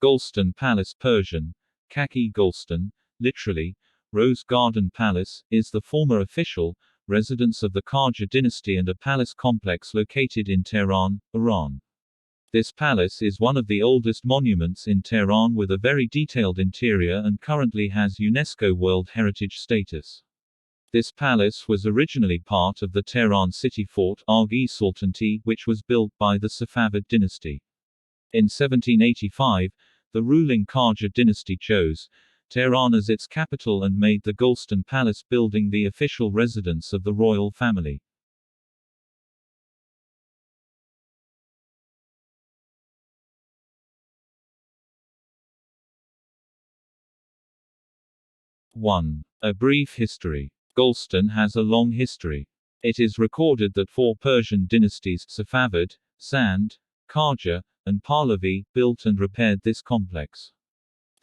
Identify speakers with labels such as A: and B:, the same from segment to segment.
A: Golestan Palace Persian, Kaki Golestan, literally, Rose Garden Palace, is the former official residence of the Qajar dynasty and a palace complex located in Tehran, Iran. This palace is one of the oldest monuments in Tehran with a very detailed interior and currently has UNESCO World Heritage status. This palace was originally part of the Tehran city fort, Agha Sultanate, which was built by the Safavid dynasty. In 1785, the ruling Qajar dynasty chose Tehran as its capital and made the Golestan Palace building the official residence of the royal family. One. A brief history. Golestan has a long history. It is recorded that four Persian dynasties, Safavid, Zand, Qajar, and Pahlavi, built and repaired this complex.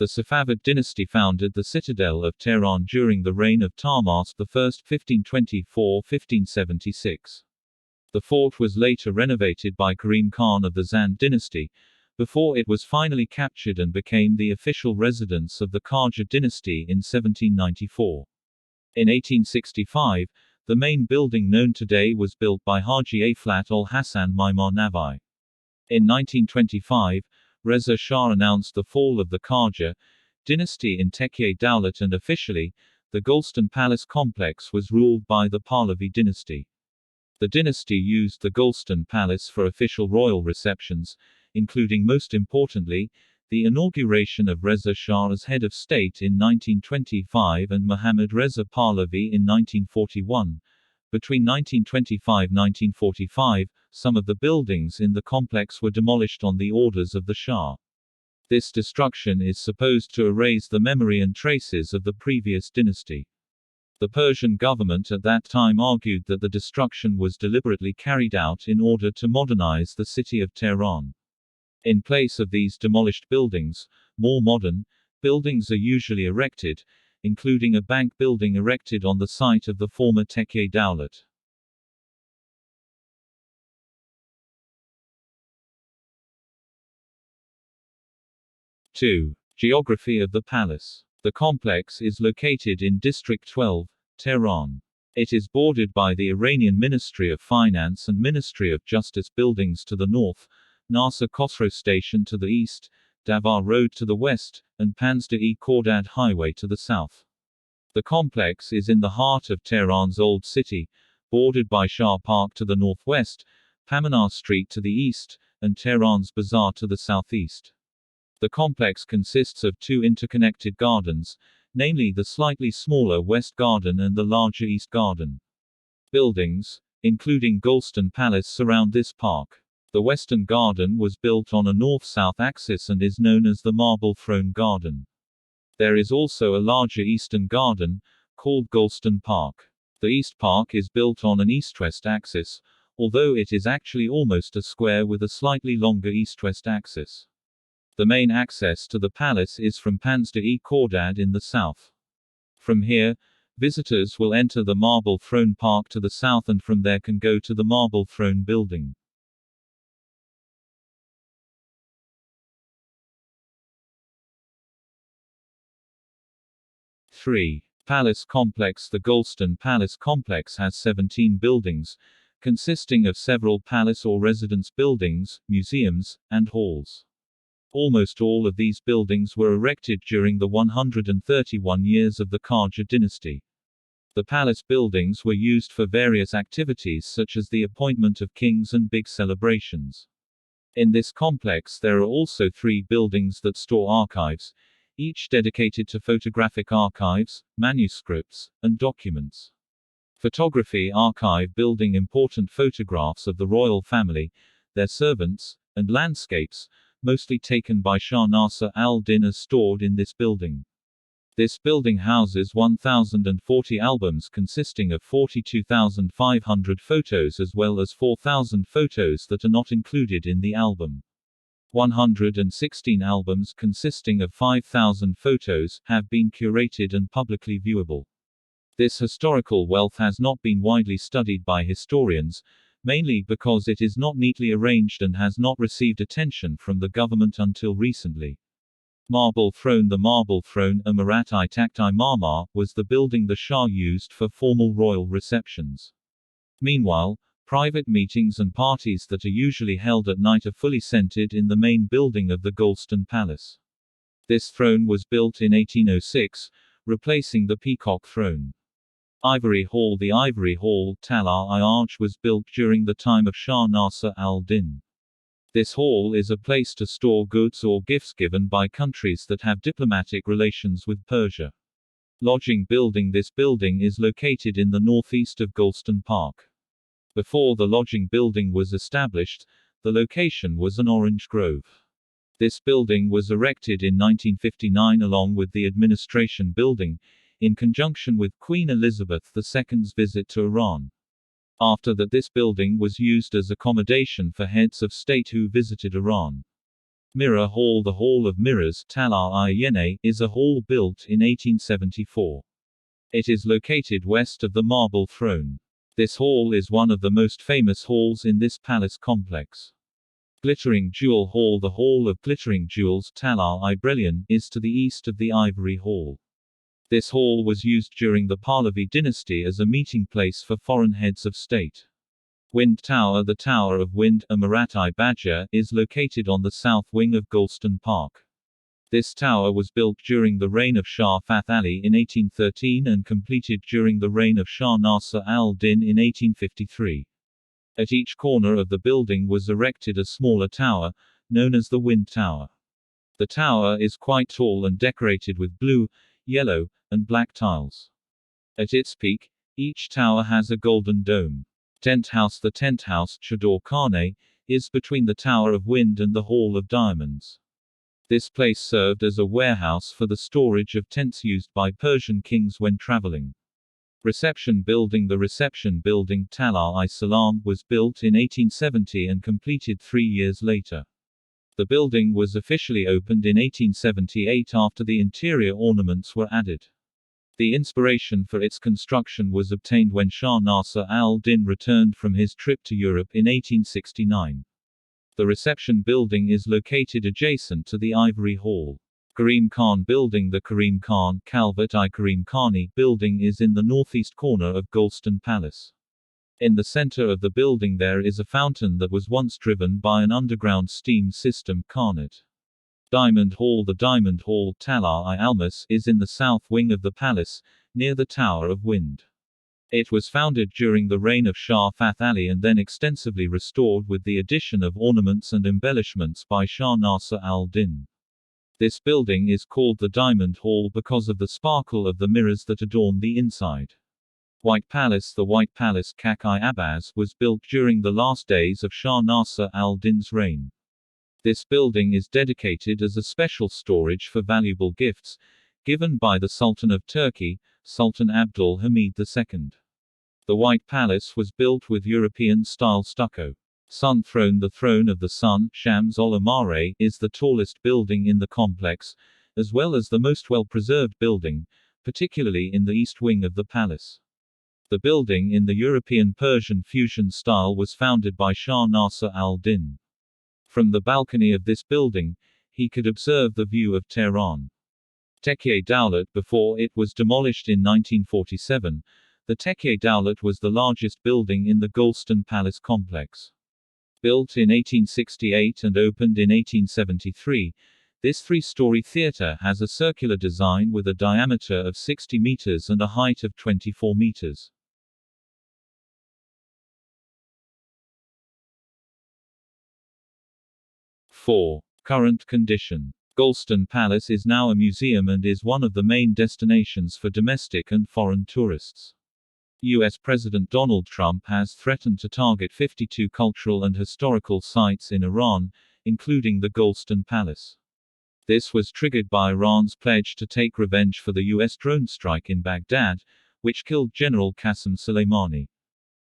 A: The Safavid dynasty founded the citadel of Tehran during the reign of Tahmasp I, 1524–1576. The fort was later renovated by Karim Khan of the Zand dynasty, before it was finally captured and became the official residence of the Qajar dynasty in 1794. In 1865, the main building known today was built by Haji Aflat al-Hassan Maimar Navi. In 1925, Reza Shah announced the fall of the Qajar dynasty in Tekke Dowlat, and officially, the Golestan Palace complex was ruled by the Pahlavi dynasty. The dynasty used the Golestan Palace for official royal receptions, including most importantly, the inauguration of Reza Shah as head of state in 1925 and Mohammad Reza Pahlavi in 1941. Between 1925–1945, some of the buildings in the complex were demolished on the orders of the Shah. This destruction is supposed to erase the memory and traces of the previous dynasty. The Persian government at that time argued that the destruction was deliberately carried out in order to modernize the city of Tehran. In place of these demolished buildings, more modern buildings are usually erected, including a bank building erected on the site of the former Tekke Dowlat. Two. Geography of the palace. The complex is located in District 12, Tehran. It is bordered by the Iranian Ministry of Finance and Ministry of Justice buildings to the north, Nasser Khosrow Station to the east, Davar Road to the west, and Panjshir-e Highway to the south. The complex is in the heart of Tehran's Old City, bordered by Shah Park to the northwest, Paminar Street to the east, and Tehran's Bazaar to the southeast. The complex consists of two interconnected gardens, namely the slightly smaller West Garden and the larger East Garden. Buildings, including Golestan Palace, surround this park. The Western Garden was built on a north-south axis and is known as the Marble Throne Garden. There is also a larger Eastern Garden, called Golestan Park. The East Park is built on an east-west axis, although it is actually almost a square with a slightly longer east-west axis. The main access to the palace is from Panjshir-e in the south. From here, visitors will enter the Marble Throne Park to the south and from there can go to the Marble Throne building. Three. Palace Complex. The Golestan Palace Complex has 17 buildings, consisting of several palace or residence buildings, museums, and halls. Almost all of these buildings were erected during the 131 years of the Qajar dynasty. The palace buildings were used for various activities such as the appointment of kings and big celebrations. In this complex there are also 3 buildings that store archives, each dedicated to photographic archives, manuscripts, and documents. Photography archive building important photographs of the royal family, their servants, and landscapes, mostly taken by Shah Nasser al-Din, are stored in this building. This building houses 1,040 albums consisting of 42,500 photos as well as 4,000 photos that are not included in the album. 116 albums consisting of 5,000 photos have been curated and publicly viewable. This historical wealth has not been widely studied by historians, mainly because it is not neatly arranged and has not received attention from the government until recently. Marble throne. The marble throne, Imarat-i-Takht-i Marmar, was the building the Shah used for formal royal receptions. Meanwhile, private meetings and parties that are usually held at night are fully centered in the main building of the Golestan Palace. This throne was built in 1806, replacing the Peacock Throne. Ivory Hall. The Ivory Hall, Tal-i-Arj, was built during the time of Shah Nasser al-Din. This hall is a place to store goods or gifts given by countries that have diplomatic relations with Persia. Lodging building. This building is located in the northeast of Golestan Park. Before the lodging building was established, the location was an orange grove. This building was erected in 1959 along with the administration building, in conjunction with Queen Elizabeth II's visit to Iran. After that, this building was used as accommodation for heads of state who visited Iran. Mirror Hall. The Hall of Mirrors, Tal-i-Yene, is a hall built in 1874. It is located west of the marble throne. This hall is one of the most famous halls in this palace complex. Glittering Jewel Hall. The Hall of Glittering Jewels, Tal-i-Brelian, is to the east of the Ivory Hall. This hall was used during the Pahlavi dynasty as a meeting place for foreign heads of state. Wind Tower. The Tower of Wind, Imarat-i-Badger, is located on the south wing of Golestan Park. This tower was built during the reign of Shah Fath Ali in 1813 and completed during the reign of Shah Nasser al-Din in 1853. At each corner of the building was erected a smaller tower, known as the Wind Tower. The tower is quite tall and decorated with blue, yellow, and black tiles. At its peak, each tower has a golden dome. Tent House. The tent house, Chador Khane, is between the Tower of Wind and the Hall of Diamonds. This place served as a warehouse for the storage of tents used by Persian kings when traveling. Reception Building. The reception building, Tal-i-Salam, was built in 1870 and completed 3 years later. The building was officially opened in 1878 after the interior ornaments were added. The inspiration for its construction was obtained when Shah Nasser al-Din returned from his trip to Europe in 1869. The reception building is located adjacent to the Ivory Hall. Karim Khan Building. The Karim Khan Kalvat-i-Karim Khani building is in the northeast corner of Golestan Palace. In the center of the building there is a fountain that was once driven by an underground steam system, Karnet. Diamond Hall. The Diamond Hall, Tal-i-Almas, is in the south wing of the palace, near the Tower of Wind. It was founded during the reign of Shah Fath Ali and then extensively restored with the addition of ornaments and embellishments by Shah Nasser al-Din. This building is called the Diamond Hall because of the sparkle of the mirrors that adorn the inside. White Palace. The White Palace, Kak-i-Abaz, was built during the last days of Shah Nasser al-Din's reign. This building is dedicated as a special storage for valuable gifts, given by the Sultan of Turkey, Sultan Abdul Hamid II. The White Palace was built with European-style stucco. Sun Throne. The Throne of the Sun, Shams-ol-Amare, is the tallest building in the complex, as well as the most well-preserved building, particularly in the east wing of the palace. The building in the European-Persian fusion style was founded by Shah Nasser al-Din. From the balcony of this building, he could observe the view of Tehran. Tekke Dowlat. Before it was demolished in 1947, the Tekke Dowlat was the largest building in the Golestan Palace complex. Built in 1868 and opened in 1873, this three-story theater has a circular design with a diameter of 60 meters and a height of 24 meters. Current condition. Golestan Palace is now a museum and is one of the main destinations for domestic and foreign tourists. U.S. President Donald Trump has threatened to target 52 cultural and historical sites in Iran, including the Golestan Palace. This was triggered by Iran's pledge to take revenge for the U.S. drone strike in Baghdad, which killed General Qasem Soleimani.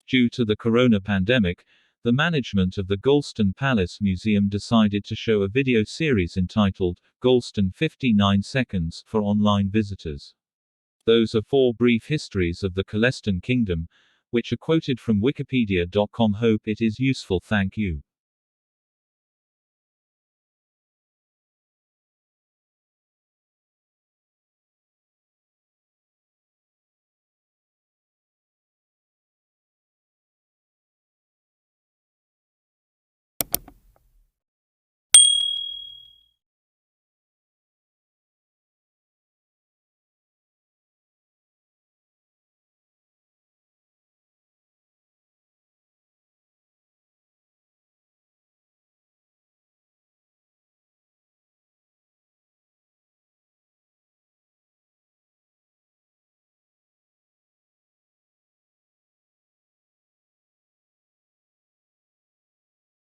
A: Due to the corona pandemic, the management of the Golestan Palace Museum decided to show a video series entitled, Golestan 59 Seconds, for online visitors. Those are 4 brief histories of the Golestan Kingdom, which are quoted from Wikipedia.com. Hope it is useful. Thank you.